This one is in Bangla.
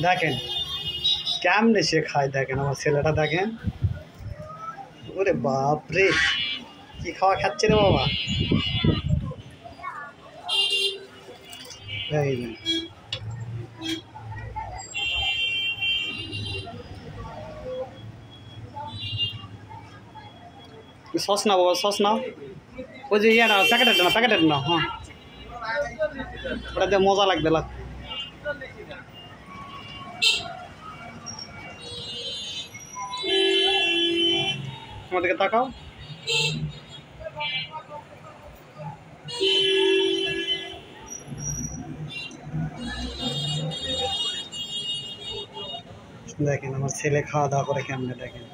দেখেন কেমনে সে খায়, দেখেন আমার ছেলেটা দেখেন। ওরে বাপরে, কি খাওয়া খাচ্ছে রে বাবা। এই যে সস না বাবা, সস নাও। ওই যে ইয়ে না, প্যাকেটের না, হ্যাঁ ওটা দিয়ে মজা লাগবে আমাদেরকে তাকাও। দেখেন আমার ছেলে খাওয়া দাওয়া করে কেমনে, দেখেন।